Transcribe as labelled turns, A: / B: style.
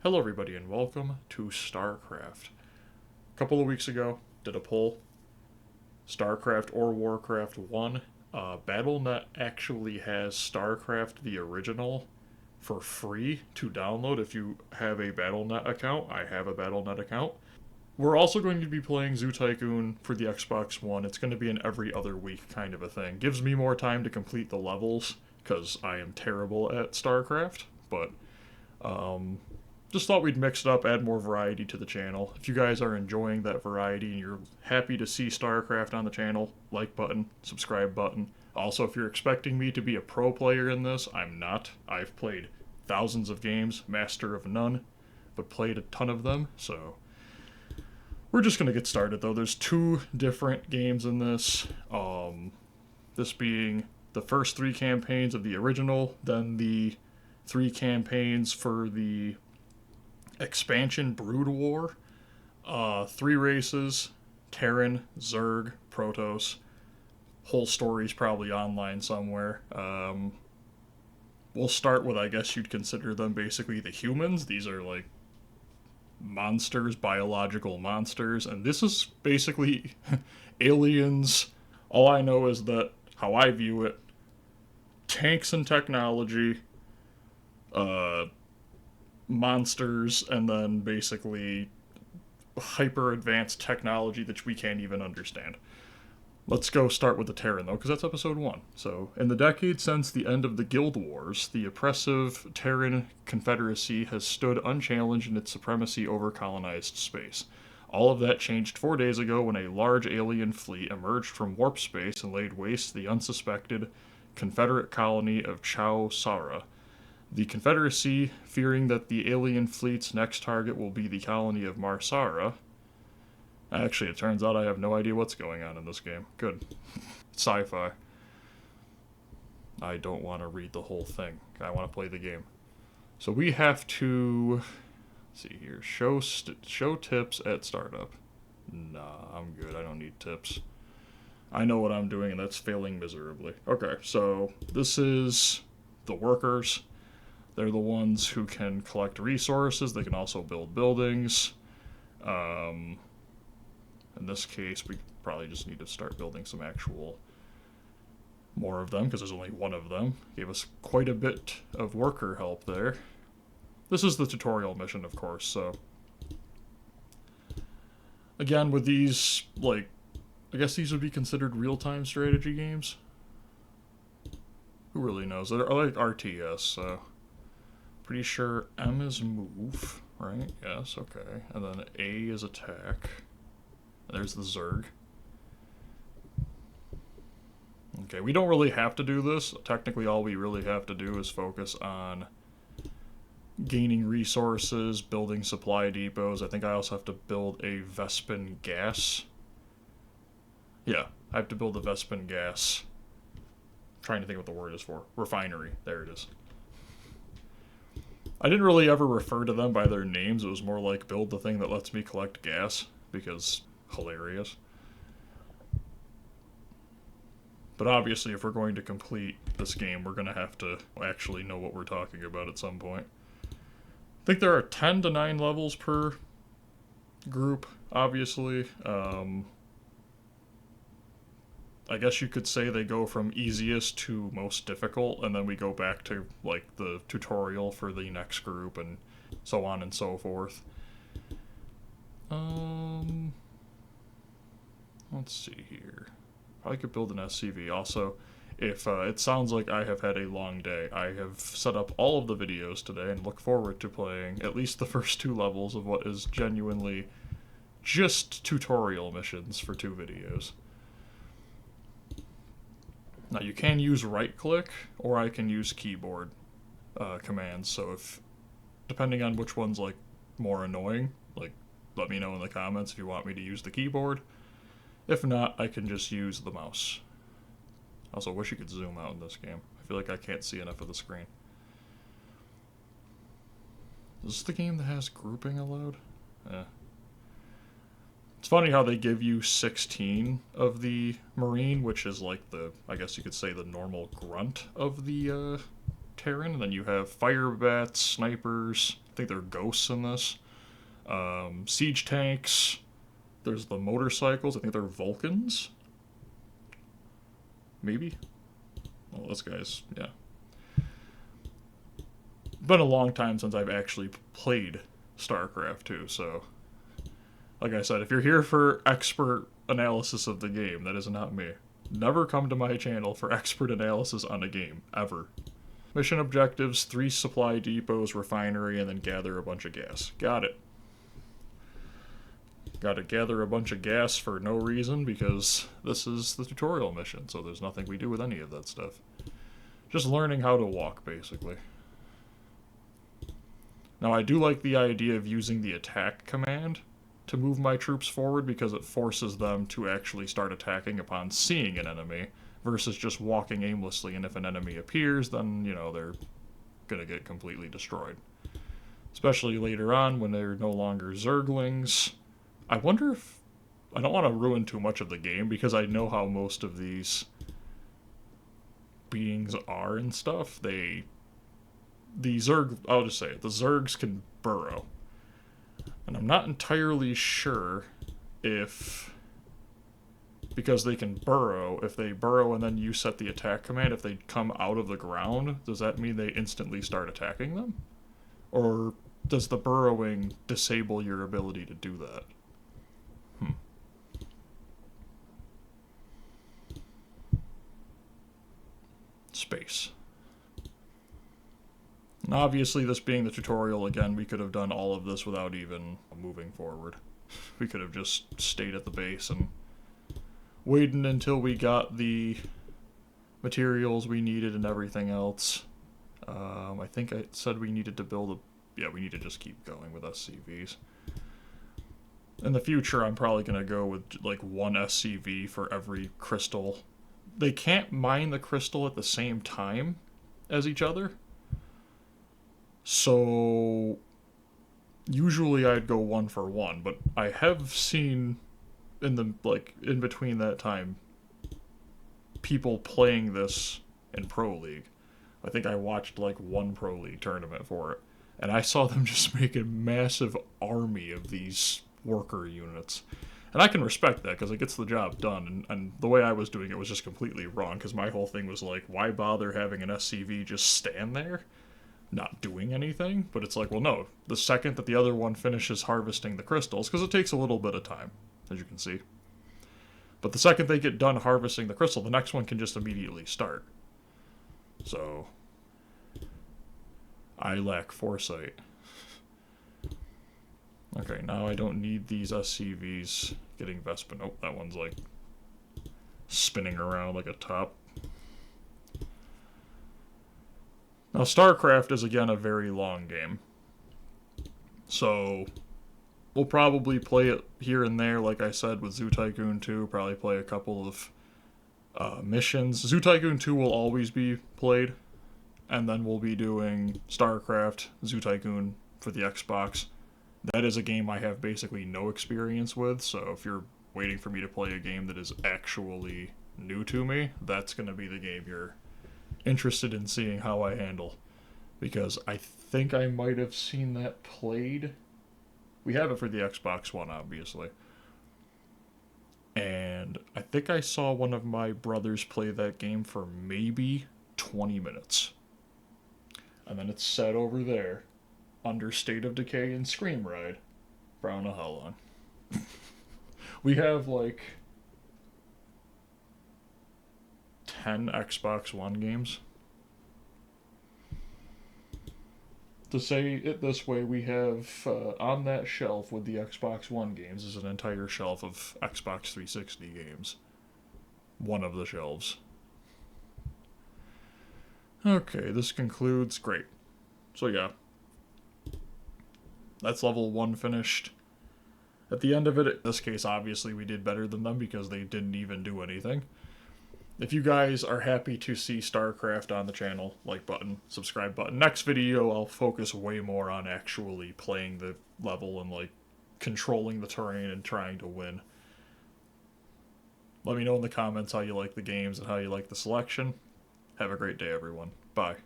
A: Hello everybody and welcome to StarCraft. A couple of weeks ago, did a poll. StarCraft or Warcraft 1. Battle.net actually has StarCraft the original for free to download if you have a Battle.net account. I have a Battle.net account. We're also going to be playing Zoo Tycoon for the Xbox One. It's going to be an every other week kind of a thing. Gives me more time to complete the levels because I am terrible at StarCraft, but just thought we'd mix it up, add more variety to the channel. If you guys are enjoying that variety and you're happy to see StarCraft on the channel, like button, subscribe button. Also, if you're expecting me to be a pro player in this, I'm not. I've played thousands of games, master of none, but played a ton of them, so we're just going to get started, though. There's two different games in this. This being the first three campaigns of the original, then the three campaigns for the expansion Brood War. Three races: Terran, Zerg, Protoss. Whole story's probably online somewhere. We'll start with, I guess you'd consider them basically the humans. These are like monsters, biological monsters, and this is basically aliens. All I know is that, how I view it, tanks and technology, monsters, and then basically hyper advanced technology that we can't even understand. Let's go start with the Terran, though, because that's episode 1. So, in the decades since the end of the Guild Wars, the oppressive Terran Confederacy has stood unchallenged in its supremacy over colonized space. All of that changed 4 days ago when a large alien fleet emerged from warp space and laid waste to the unsuspected Confederate colony of Chow Sara. The Confederacy, fearing that the alien fleet's next target will be the colony of Marsara. Actually, it turns out I have no idea what's going on in this game. Good. Sci-fi. I don't want to read the whole thing. I want to play the game. So we have to... Let's see here. Show tips at startup. Nah, I'm good. I don't need tips. I know what I'm doing, and that's failing miserably. Okay, so this is the workers. They're the ones who can collect resources. They can also build buildings. In this case, we probably just need to start building some actual more of them, because there's only one of them. Gave us quite a bit of worker help there. This is the tutorial mission, of course, so... Again, with these, like... I guess these would be considered real-time strategy games? Who really knows? They're like RTS, so... Pretty sure M is move, right? Yes, okay. And then A is attack. There's the Zerg. Okay, we don't really have to do this. Technically, all we really have to do is focus on gaining resources, building supply depots. I think I also have to build a Vespin gas. Yeah, I have to build a Vespin gas. I'm trying to think what the word is for. Refinery. There it is. I didn't really ever refer to them by their names. It was more like build the thing that lets me collect gas, because hilarious. But obviously, if we're going to complete this game, we're going to have to actually know what we're talking about at some point. I think there are 10 to 9 levels per group, obviously. I guess you could say they go from easiest to most difficult, and then we go back to, like, the tutorial for the next group, and so on and so forth. Let's see here. Probably could build an SCV. Also, if it sounds like I have had a long day, I have set up all of the videos today and look forward to playing at least the first 2 levels of what is genuinely just tutorial missions for 2 videos. Now, you can use right-click, or I can use keyboard commands, so if, depending on which one's, like, more annoying, like, let me know in the comments if you want me to use the keyboard. If not, I can just use the mouse. Also, wish you could zoom out in this game. I feel like I can't see enough of the screen. Is this the game that has grouping allowed? It's funny how they give you 16 of the Marine, which is like the, I guess you could say, the normal grunt of the Terran, and then you have fire bats, snipers, I think there are ghosts in this, siege tanks, there's the motorcycles, I think they're Vulcans? Maybe? Well, this guy's, yeah. Been a long time since I've actually played StarCraft 2, so like I said, if you're here for expert analysis of the game, that is not me. Never come to my channel for expert analysis on a game, ever. Mission objectives, 3 supply depots, refinery, and then gather a bunch of gas. Got it. Gotta gather a bunch of gas for no reason, because this is the tutorial mission, so there's nothing we do with any of that stuff. Just learning how to walk, basically. Now, I do like the idea of using the attack command to move my troops forward, because it forces them to actually start attacking upon seeing an enemy, versus just walking aimlessly, and if an enemy appears, then, you know, they're gonna get completely destroyed. Especially later on, when they're no longer Zerglings. I wonder if... I don't want to ruin too much of the game, because I know how most of these beings are and stuff. The Zerg... I'll just say it. The Zergs can burrow. And I'm not entirely sure if... because they can burrow, if they burrow and then you set the attack command, if they come out of the ground, does that mean they instantly start attacking them? Or does the burrowing disable your ability to do that? Space. And obviously, this being the tutorial, again, we could have done all of this without even moving forward. We could have just stayed at the base and waited until we got the materials we needed and everything else. I think I said we needed to build a... yeah, we need to just keep going with SCVs. In the future, I'm probably going to go with, like, 1 SCV for every crystal. They can't mine the crystal at the same time as each other. So usually I'd go 1 for 1, but I have seen in the, like, in between that time, people playing this in Pro League. I think I watched, like, 1 Pro League tournament for it, and I saw them just make a massive army of these worker units. And I can respect that, because it gets the job done, and the way I was doing it was just completely wrong, because my whole thing was like, why bother having an SCV just stand there, not doing anything? But it's like, well, no, the second that the other one finishes harvesting the crystals, because it takes a little bit of time, as you can see. But the second they get done harvesting the crystal, the next one can just immediately start. So I lack foresight. Okay, now I don't need these SCVs getting Vespin. Oh, that one's like spinning around like a top. Now, StarCraft is, again, a very long game. So we'll probably play it here and there, like I said, with Zoo Tycoon 2. Probably play a couple of missions. Zoo Tycoon 2 will always be played. And then we'll be doing StarCraft, Zoo Tycoon for the Xbox. That is a game I have basically no experience with, so if you're waiting for me to play a game that is actually new to me, that's going to be the game you're interested in seeing how I handle. Because I think I might have seen that played. We have it for the Xbox One, obviously. And I think I saw one of my brothers play that game for maybe 20 minutes. And then it's set over there, under State of Decay and Scream Ride, Brown a Hell on. We have like 10 Xbox One games. To say it this way, we have on that shelf with the Xbox One games is an entire shelf of Xbox 360 games. One of the shelves. Okay, this concludes. Great. So yeah. That's level 1 finished. At the end of it, in this case, obviously, we did better than them because they didn't even do anything. If you guys are happy to see StarCraft on the channel, like button, subscribe button. Next video, I'll focus way more on actually playing the level and, like, controlling the terrain and trying to win. Let me know in the comments how you like the games and how you like the selection. Have a great day, everyone. Bye.